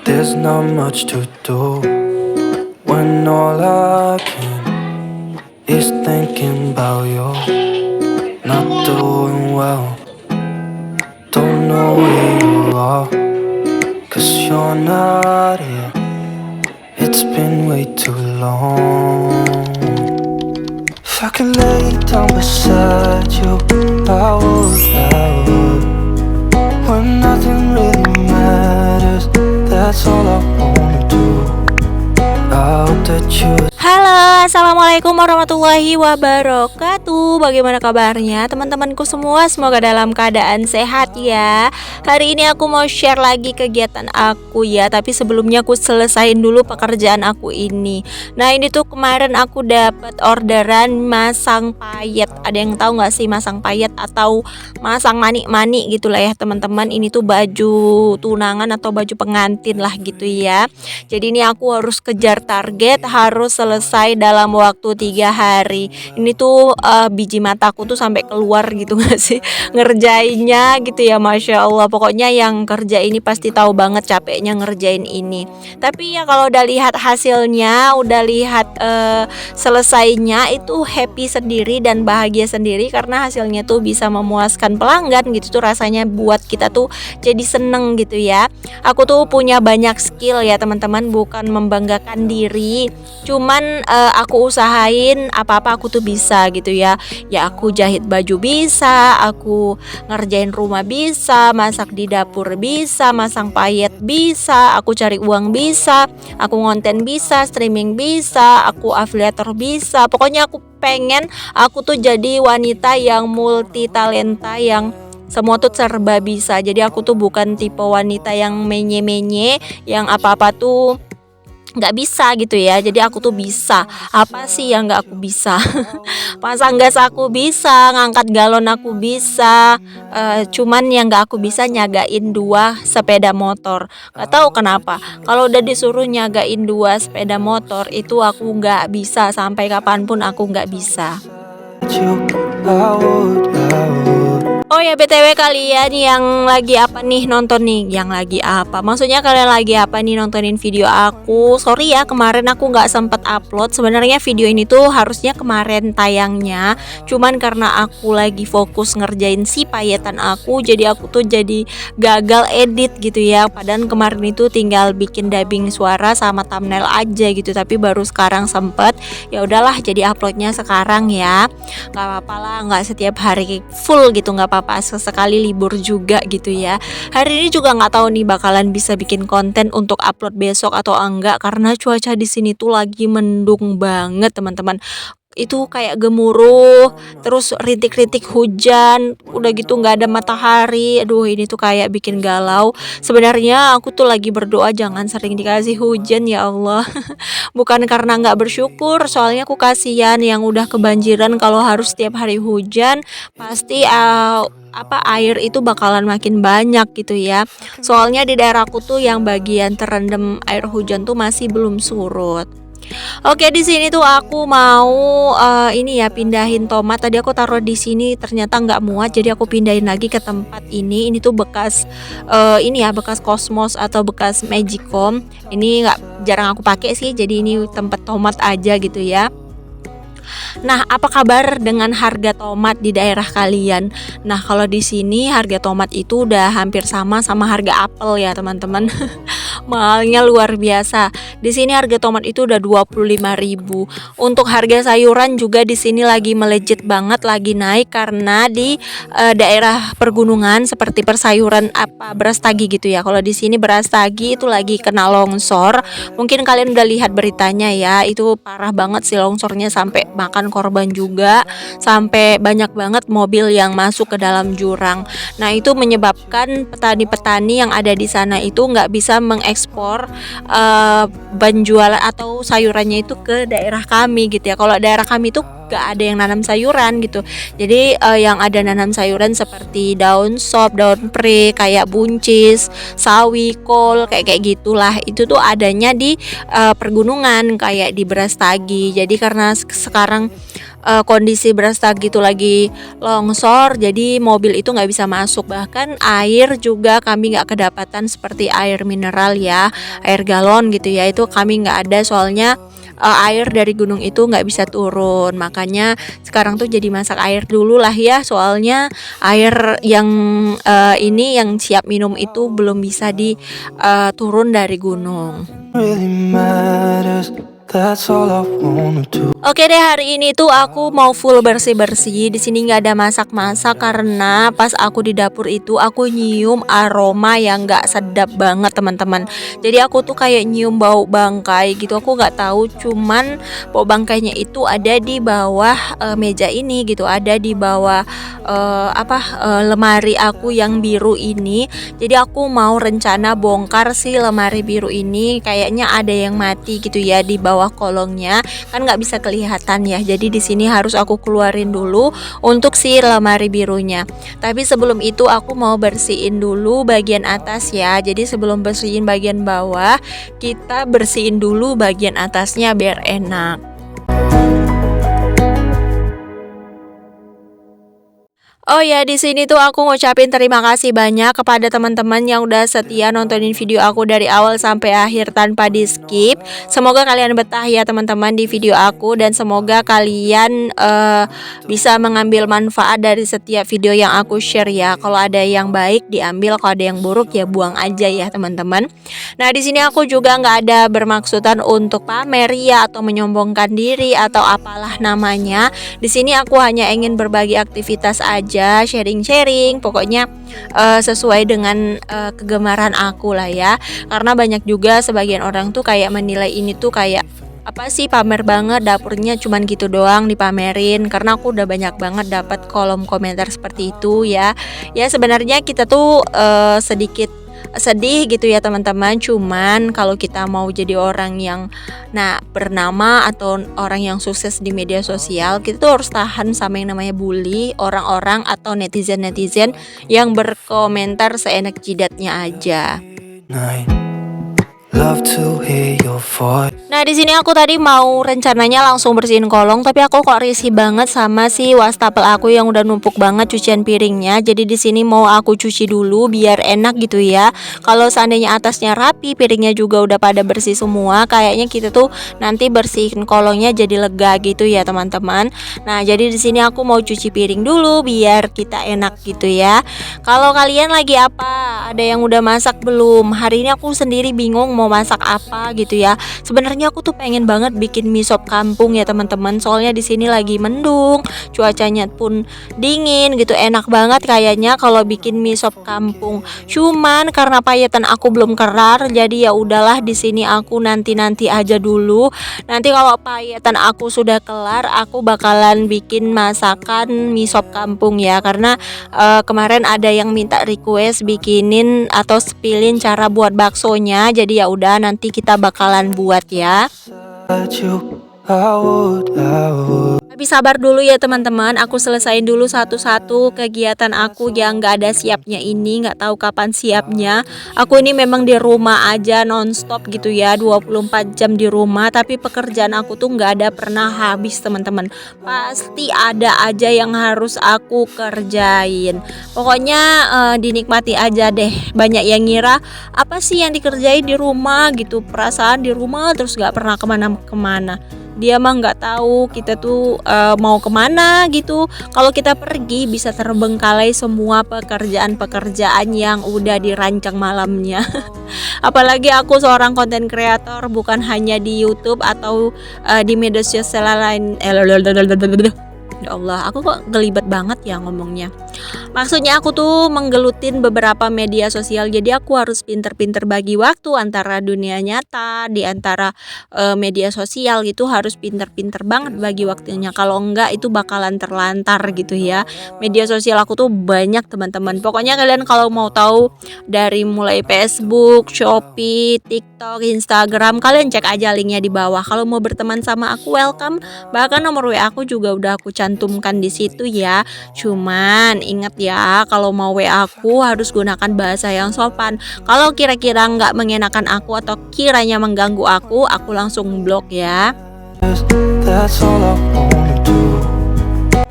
There's not much to do when all I can is thinking about you. Not doing well, don't know where you are, 'cause you're not here. It's been way too long. If I could lay down beside you, I would. When nothing really matters, that's all I wanna do. I hope that you. Halo, assalamualaikum warahmatullahi wabarakatuh. Bagaimana kabarnya teman-temanku semua? Semoga dalam keadaan sehat ya. Hari ini aku mau share lagi kegiatan aku ya. Tapi sebelumnya aku selesain dulu pekerjaan aku ini. Nah ini tuh kemarin aku dapat orderan masang payet. Ada yang tahu nggak sih masang payet atau masang mani-mani gitulah ya teman-teman. Ini tuh baju tunangan atau baju pengantin lah gitu ya. Jadi ini aku harus kejar target, harus selesai dalam waktu 3 hari. Ini tuh biji mataku tuh sampai keluar gitu gak sih ngerjainnya gitu ya, Masya Allah. Pokoknya yang kerja ini pasti tahu banget capeknya ngerjain ini. Tapi ya kalau udah lihat hasilnya, udah lihat selesainya, itu happy sendiri dan bahagia sendiri karena hasilnya tuh bisa memuaskan pelanggan gitu tuh, rasanya buat kita tuh jadi seneng gitu ya. Aku tuh punya banyak skill ya teman-teman, bukan membanggakan diri, cuman aku usahain apa-apa aku tuh bisa gitu ya. Ya aku jahit baju bisa, aku ngerjain rumah bisa, masak di dapur bisa, masang payet bisa, aku cari uang bisa, aku ngonten bisa, streaming bisa, aku afiliator bisa. Pokoknya aku pengen aku tuh jadi wanita yang multi talenta, yang semua tuh serba bisa. Jadi aku tuh bukan tipe wanita yang menye-menye, yang apa-apa tuh nggak bisa gitu ya. Jadi aku tuh bisa. Apa sih yang nggak aku bisa? Pasang gas aku bisa, ngangkat galon aku bisa. Cuman yang nggak aku bisa nyagain 2 sepeda motor. Nggak tahu kenapa. Kalau udah disuruh nyagain 2 sepeda motor itu aku nggak bisa, sampai kapanpun aku nggak bisa. Oh ya BTW, kalian yang lagi apa nih nonton nih? Yang lagi apa? Maksudnya kalian lagi apa nih nontonin video aku? Sorry ya kemarin aku gak sempet upload. Sebenarnya video ini tuh harusnya kemarin tayangnya, cuman karena aku lagi fokus ngerjain si payetan aku, jadi aku tuh jadi gagal edit gitu ya. Padahal kemarin itu tinggal bikin dubbing suara sama thumbnail aja gitu, tapi baru sekarang sempet. Ya udahlah, jadi uploadnya sekarang ya. Gak apa-apa lah, gak setiap hari full gitu, gak apa-apa, sesekali libur juga gitu ya. Hari ini juga nggak tahu nih bakalan bisa bikin konten untuk upload besok atau enggak, karena cuaca di sini tuh lagi mendung banget teman-teman. Itu kayak gemuruh, terus rintik-rintik hujan, udah gitu nggak ada matahari. Aduh ini tuh kayak bikin galau. Sebenarnya aku tuh lagi berdoa jangan sering dikasih hujan ya Allah. Bukan karena nggak bersyukur, soalnya aku kasihan yang udah kebanjiran. Kalau harus setiap hari hujan, pasti air itu bakalan makin banyak gitu ya. Soalnya di daerahku tuh yang bagian terendam air hujan tuh masih belum surut. Oke, di sini tuh aku mau ini ya, pindahin tomat. Tadi aku taruh di sini ternyata nggak muat, jadi aku pindahin lagi ke tempat ini. Ini tuh bekas ini ya, bekas Cosmos atau bekas Magicom. Ini nggak, jarang aku pakai sih, jadi ini tempat tomat aja gitu ya. Nah, apa kabar dengan harga tomat di daerah kalian? Nah, kalau di sini harga tomat itu udah hampir sama harga apel ya, teman-teman. Mahalnya luar biasa. Di sini harga tomat itu udah 25.000. Untuk harga sayuran juga di sini lagi melejit banget, lagi naik karena di daerah pergunungan seperti persayuran beras tagi gitu ya. Kalau di sini beras tagi itu lagi kena longsor. Mungkin kalian udah lihat beritanya ya. Itu parah banget sih longsornya, sampai makan korban juga, sampai banyak banget mobil yang masuk ke dalam jurang. Nah itu menyebabkan petani-petani yang ada di sana itu nggak bisa mengekspor penjualan atau sayurannya itu ke daerah kami gitu ya. Kalau daerah kami itu gak ada yang nanam sayuran gitu. Jadi yang ada nanam sayuran seperti daun sop, daun pre, kayak buncis, sawi, kol, kayak gitulah. Itu tuh adanya di pergunungan kayak di Brastagi. Jadi karena sekarang kondisi Brastagi itu lagi longsor, jadi mobil itu nggak bisa masuk. Bahkan air juga kami nggak kedapatan seperti air mineral ya, air galon gitu ya, itu kami nggak ada soalnya air dari gunung itu nggak bisa turun. Makanya sekarang tuh jadi masak air dulu lah ya, soalnya air yang ini yang siap minum itu belum bisa turun dari gunung. Really matters. That's all I wanna do. Oke deh, hari ini tuh aku mau full bersih-bersih. Di sini nggak ada masak-masak karena pas aku di dapur itu aku nyium aroma yang nggak sedap banget teman-teman. Jadi aku tuh kayak nyium bau bangkai gitu. Aku nggak tahu, cuman bau bangkainya itu ada di bawah meja ini gitu, ada di bawah lemari aku yang biru ini. Jadi aku mau rencana bongkar si lemari biru ini. Kayaknya ada yang mati gitu ya di bawah kolongnya, kan nggak bisa kelihatan ya. Jadi di sini harus aku keluarin dulu untuk si lemari birunya. Tapi sebelum itu aku mau bersihin dulu bagian atas ya. Jadi sebelum bersihin bagian bawah, kita bersihin dulu bagian atasnya biar enak. Oh ya, di sini tuh aku ngucapin terima kasih banyak kepada teman-teman yang udah setia nontonin video aku dari awal sampai akhir tanpa di skip. Semoga kalian betah ya teman-teman di video aku, dan semoga kalian bisa mengambil manfaat dari setiap video yang aku share ya. Kalau ada yang baik diambil, kalau ada yang buruk ya buang aja ya teman-teman. Nah, di sini aku juga nggak ada bermaksudan untuk pamer ya atau menyombongkan diri atau apalah namanya. Di sini aku hanya ingin berbagi aktivitas aja, sharing-sharing, pokoknya sesuai dengan kegemaran aku lah ya. Karena banyak juga sebagian orang tuh kayak menilai ini tuh kayak apa sih, pamer banget dapurnya, cuman gitu doang dipamerin. Karena aku udah banyak banget dapat kolom komentar seperti itu ya. Ya sebenarnya kita tuh sedikit sedih gitu ya teman-teman. Cuman kalau kita mau jadi orang yang bernama atau orang yang sukses di media sosial, kita tuh harus tahan sama yang namanya bully, orang-orang atau netizen-netizen yang berkomentar seenak jidatnya aja. Love to hear your voice. Nah, di sini aku tadi mau rencananya langsung bersihin kolong, tapi aku kok risih banget sama si wastafel aku yang udah numpuk banget cucian piringnya. Jadi di sini mau aku cuci dulu biar enak gitu ya. Kalau seandainya atasnya rapi, piringnya juga udah pada bersih semua, kayaknya kita tuh nanti bersihin kolongnya jadi lega gitu ya teman-teman. Nah, jadi di sini aku mau cuci piring dulu biar kita enak gitu ya. Kalau kalian lagi apa? Ada yang udah masak belum? Hari ini aku sendiri bingung mau masak apa gitu ya. Sebenarnya aku tuh pengen banget bikin mie sop kampung ya teman-teman. Soalnya di sini lagi mendung, cuacanya pun dingin gitu. Enak banget kayaknya kalau bikin mie sop kampung. Cuman karena payetan aku belum kelar, jadi ya udahlah, di sini aku nanti aja dulu. Nanti kalau payetan aku sudah kelar, aku bakalan bikin masakan mie sop kampung ya. Karena kemarin ada yang minta request bikinin atau spillin cara buat baksonya. Jadi ya udah, nanti kita bakalan buat ya. Tapi sabar dulu ya teman-teman, aku selesain dulu satu-satu kegiatan aku yang gak ada siapnya ini, gak tahu kapan siapnya. Aku ini memang di rumah aja nonstop gitu ya, 24 jam di rumah, tapi pekerjaan aku tuh gak ada pernah habis teman-teman. Pasti ada aja yang harus aku kerjain. Pokoknya dinikmati aja deh. Banyak yang ngira apa sih yang dikerjain di rumah gitu, perasaan di rumah terus gak pernah kemana-kemana. Dia mah nggak tahu kita tuh mau kemana gitu. Kalau kita pergi bisa terbengkalai semua pekerjaan-pekerjaan yang udah dirancang malamnya. Apalagi aku seorang konten kreator, bukan hanya di YouTube atau di media sosial lain. Ya Allah, aku kok gelibet banget ya ngomongnya. Maksudnya aku tuh menggelutin beberapa media sosial, jadi aku harus pinter-pinter bagi waktu antara dunia nyata di antara media sosial gitu, harus pinter-pinter banget bagi waktunya. Kalau enggak itu bakalan terlantar gitu ya. Media sosial aku tuh banyak teman-teman. Pokoknya kalian kalau mau tahu dari mulai Facebook, Shopee, TikTok, Instagram, kalian cek aja linknya di bawah. Kalau mau berteman sama aku welcome. Bahkan nomor WA aku juga udah aku cantumkan di situ ya. Cuman ingat ya, kalau mau WA aku harus gunakan bahasa yang sopan. Kalau kira-kira nggak mengenakan aku atau kiranya mengganggu aku langsung blok ya. That's all I wanna do.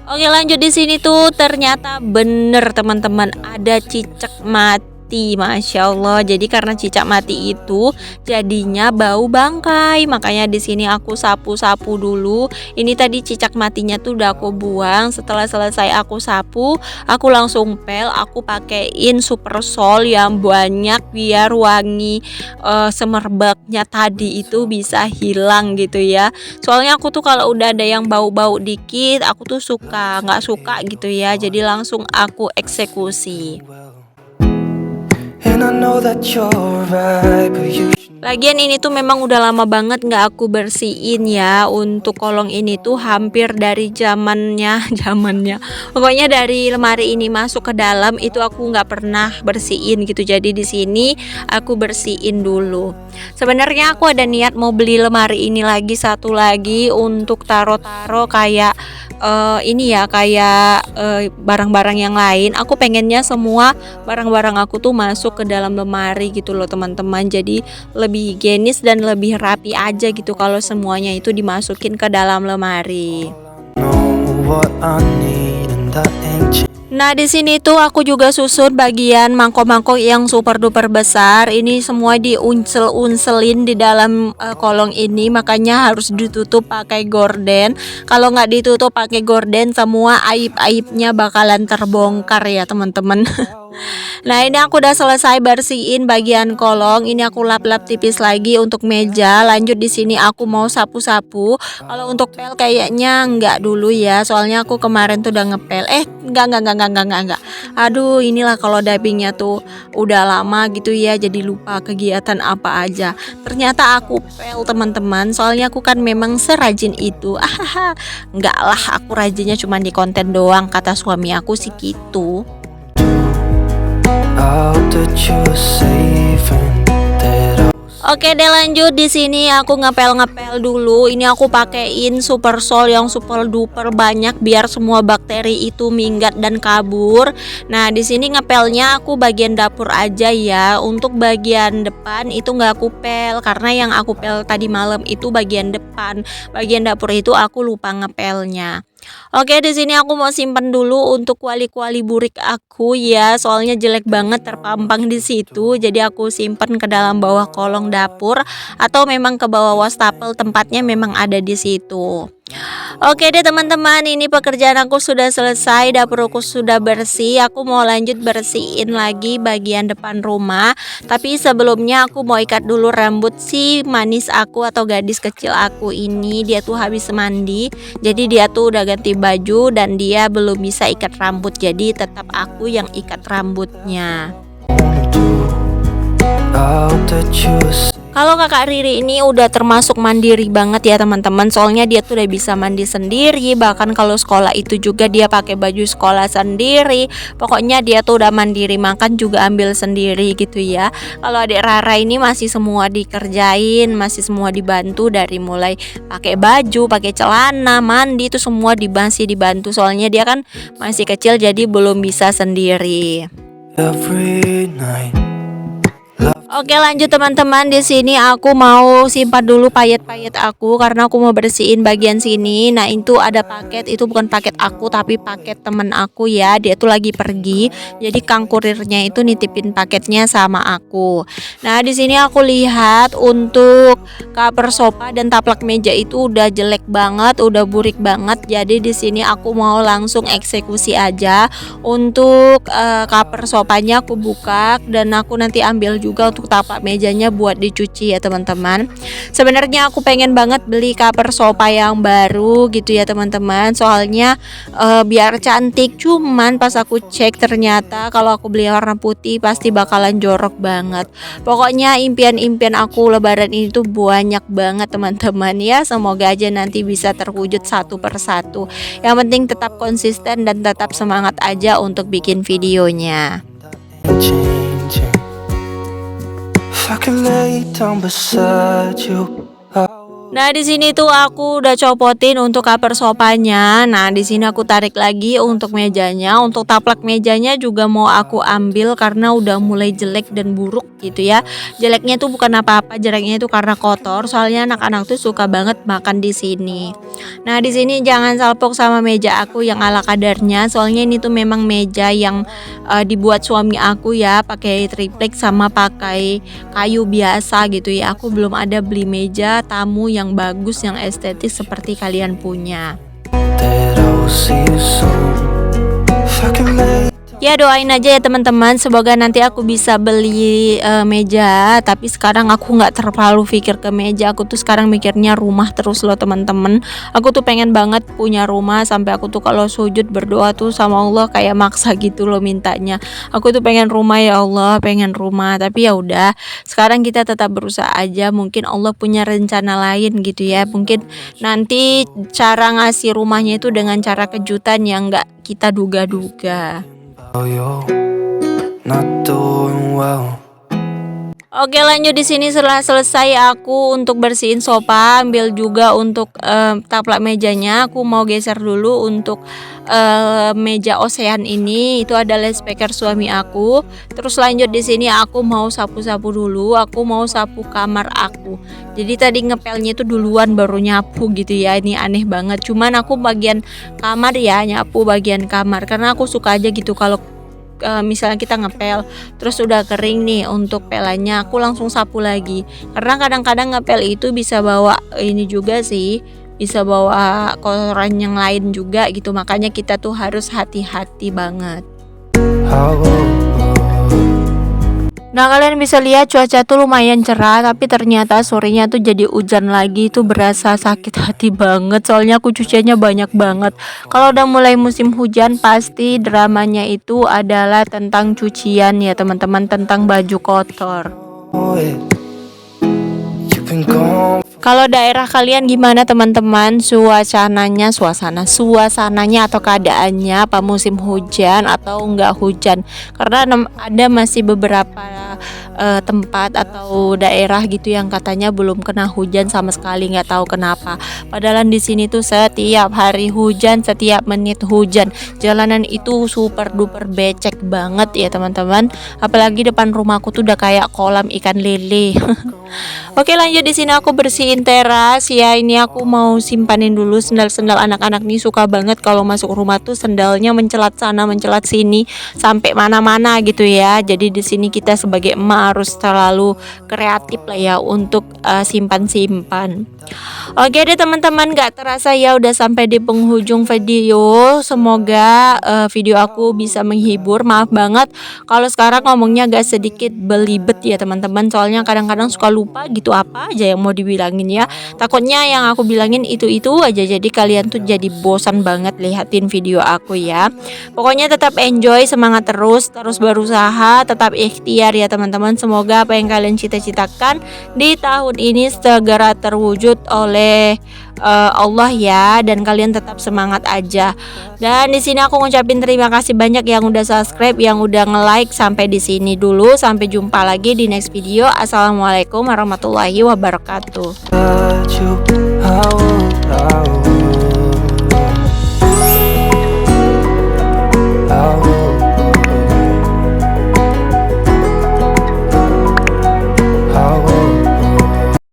Oke, lanjut di sini tuh ternyata bener teman-teman ada cicak mati. Masya Allah. Jadi karena cicak mati itu jadinya bau bangkai. Makanya di sini aku sapu-sapu dulu. Ini tadi cicak matinya tuh udah aku buang. Setelah selesai aku sapu, aku langsung pel. Aku pakein Super Sol yang banyak biar wangi semerbaknya tadi itu bisa hilang gitu ya. Soalnya aku tuh kalau udah ada yang bau-bau dikit, aku tuh nggak suka gitu ya. Jadi langsung aku eksekusi. And I know that you're right, but you Lagian ini tuh memang udah lama banget nggak aku bersihin ya. Untuk kolong ini tuh hampir dari zamannya pokoknya dari lemari ini masuk ke dalam itu aku nggak pernah bersihin gitu. Jadi di sini aku bersihin dulu. Sebenarnya aku ada niat mau beli lemari ini lagi, satu lagi untuk taro-taro kayak ini ya, kayak barang-barang yang lain. Aku pengennya semua barang-barang aku tuh masuk ke dalam lemari gitu loh teman-teman. Jadi lebih higienis dan lebih rapi aja gitu kalau semuanya itu dimasukin ke dalam lemari. know what I need, and that ain't changed. Nah, di sini tuh aku juga susun bagian mangkok-mangkok yang super duper besar. Ini semua diunsel-unselin di dalam kolong ini, makanya harus ditutup pakai gorden. Kalau nggak ditutup pakai gorden, semua aib-aibnya bakalan terbongkar ya teman-teman. Nah, ini aku udah selesai bersihin bagian kolong. Ini aku lap-lap tipis lagi untuk meja. Lanjut di sini aku mau sapu-sapu. Kalau untuk pel kayaknya enggak dulu ya. Soalnya aku kemarin tuh udah ngepel. Enggak. Aduh, inilah kalau dubbingnya tuh udah lama gitu ya. Jadi lupa kegiatan apa aja. Ternyata aku pel teman-teman. Soalnya aku kan memang serajin itu. Enggak lah, aku rajinnya cuma di konten doang. Kata suami aku sih gitu. I hope that you're safe and that Oke deh, lanjut di sini aku ngepel dulu. Ini aku pakein Super Sol yang super duper banyak biar semua bakteri itu minggat dan kabur. Nah, di sini ngepelnya aku bagian dapur aja ya. Untuk bagian depan itu nggak aku pel karena yang aku pel tadi malam itu bagian depan. Bagian dapur itu aku lupa ngepelnya. Oke, di sini aku mau simpen dulu untuk kuali-kuali burik aku ya, soalnya jelek banget terpampang di situ. Jadi aku simpen ke dalam bawah kolong dapur atau memang ke bawah wastafel, tempatnya memang ada di situ. Oke deh teman-teman, ini pekerjaan aku sudah selesai, dapur aku sudah bersih. Aku mau lanjut bersihin lagi bagian depan rumah. Tapi sebelumnya aku mau ikat dulu rambut si manis aku atau gadis kecil aku ini. Dia tuh habis mandi, jadi dia tuh udah ganti baju dan dia belum bisa ikat rambut. Jadi tetap aku yang ikat rambutnya. do. I hope that you're safe. Kalau kakak Riri ini udah termasuk mandiri banget ya teman-teman. Soalnya dia tuh udah bisa mandi sendiri. Bahkan kalau sekolah itu juga dia pakai baju sekolah sendiri. Pokoknya dia tuh udah mandiri, makan juga ambil sendiri gitu ya. Kalau adik Rara ini masih semua dikerjain, masih semua dibantu, dari mulai pakai baju, pakai celana, mandi itu semua masih dibantu. Soalnya dia kan masih kecil jadi belum bisa sendiri. Every night. Oke, lanjut teman-teman. Di sini aku mau simpan dulu payet-payet aku karena aku mau bersihin bagian sini. Nah, itu ada paket, itu bukan paket aku tapi paket temen aku ya. Dia tuh lagi pergi. Jadi kang kurirnya itu nitipin paketnya sama aku. Nah, di sini aku lihat untuk cover sofa dan taplak meja itu udah jelek banget, udah burik banget. Jadi di sini aku mau langsung eksekusi aja. Untuk cover sofanya aku buka dan aku nanti ambil juga untuk tapak mejanya buat dicuci ya teman-teman. Sebenarnya aku pengen banget beli cover sofa yang baru gitu ya teman-teman. Soalnya biar cantik. Cuman pas aku cek ternyata kalau aku beli warna putih pasti bakalan jorok banget. Pokoknya impian-impian aku lebaran ini tuh banyak banget teman-teman ya. Semoga aja nanti bisa terwujud satu persatu. Yang penting tetap konsisten dan tetap semangat aja untuk bikin videonya. Changing. If I could lay down beside you, I would. Nah, di sini tuh aku udah copotin untuk cover sofanya. Nah, di sini aku tarik lagi untuk mejanya. Untuk taplak mejanya juga mau aku ambil karena udah mulai jelek dan buruk gitu ya. Jeleknya tuh bukan apa-apa, jeleknya itu karena kotor. Soalnya anak-anak tuh suka banget makan di sini. Nah, di sini jangan salpok sama meja aku yang ala kadarnya. Soalnya ini tuh memang meja yang dibuat suami aku ya, pakai triplek sama pakai kayu biasa gitu ya. Aku belum ada beli meja tamu yang bagus, yang estetis seperti kalian punya. that I will see you soon. If I can make Ya doain aja ya teman-teman, semoga nanti aku bisa beli meja. Tapi sekarang aku nggak terlalu pikir ke meja, aku tuh sekarang mikirnya rumah terus loh teman-teman. Aku tuh pengen banget punya rumah, sampai aku tuh kalau sujud berdoa tuh sama Allah kayak maksa gitu loh mintanya. Aku tuh pengen rumah ya Allah, pengen rumah. Tapi ya udah, sekarang kita tetap berusaha aja. Mungkin Allah punya rencana lain gitu ya. Mungkin nanti cara ngasih rumahnya itu dengan cara kejutan yang nggak kita duga-duga. you're not doing well. Oke, lanjut. Di sini setelah selesai aku untuk bersihin sofa, ambil juga untuk taplak mejanya. Aku mau geser dulu untuk meja osean ini. Itu adalah speaker suami aku. Terus lanjut di sini aku mau sapu-sapu dulu. Aku mau sapu kamar aku. Jadi tadi ngepelnya itu duluan baru nyapu gitu ya. Ini aneh banget. Cuman aku bagian kamar ya, nyapu bagian kamar karena aku suka aja gitu kalau misalnya kita ngepel terus udah kering nih untuk pelannya, aku langsung sapu lagi karena kadang-kadang ngepel itu bisa bawa ini juga sih, bisa bawa kotoran yang lain juga gitu, makanya kita tuh harus hati-hati banget. Nah, kalian bisa lihat cuaca tuh lumayan cerah, tapi ternyata sorenya tuh jadi hujan lagi. Itu berasa sakit hati banget, soalnya aku cuciannya banyak banget. Kalau udah mulai musim hujan pasti dramanya itu adalah tentang cucian ya teman-teman, tentang baju kotor. You've been gone. Kalau daerah kalian gimana teman-teman, suasananya atau keadaannya, apa musim hujan atau enggak hujan? Karena ada masih beberapa tempat atau daerah gitu yang katanya belum kena hujan sama sekali, nggak tahu kenapa. Padahal di sini tuh setiap hari hujan, setiap menit hujan. Jalanan itu super duper becek banget ya teman-teman. Apalagi depan rumahku tuh udah kayak kolam ikan lele. Oke, lanjut. Di sini aku bersihin teras ya. Ini aku mau simpanin dulu sendal-sendal anak-anak nih, suka banget kalau masuk rumah tuh sendalnya mencelat sana mencelat sini sampai mana-mana gitu ya. Jadi di sini kita sebagai emak harus terlalu kreatif lah ya untuk simpan-simpan. Oke deh teman-teman, gak terasa ya udah sampai di penghujung video. Semoga video aku bisa menghibur. Maaf banget kalau sekarang ngomongnya agak sedikit belibet ya teman-teman, soalnya kadang-kadang suka lupa gitu apa aja yang mau dibilangin ya. Takutnya yang aku bilangin itu-itu aja, jadi kalian tuh jadi bosan banget lihatin video aku ya. Pokoknya tetap enjoy, semangat terus berusaha, tetap ikhtiar ya teman-teman. Semoga apa yang kalian cita-citakan di tahun ini segera terwujud oleh Allah ya, dan kalian tetap semangat aja. Dan di sini aku ngucapin terima kasih banyak yang udah subscribe, yang udah nge-like sampai di sini dulu. Sampai jumpa lagi di next video. Assalamualaikum warahmatullahi wabarakatuh. I would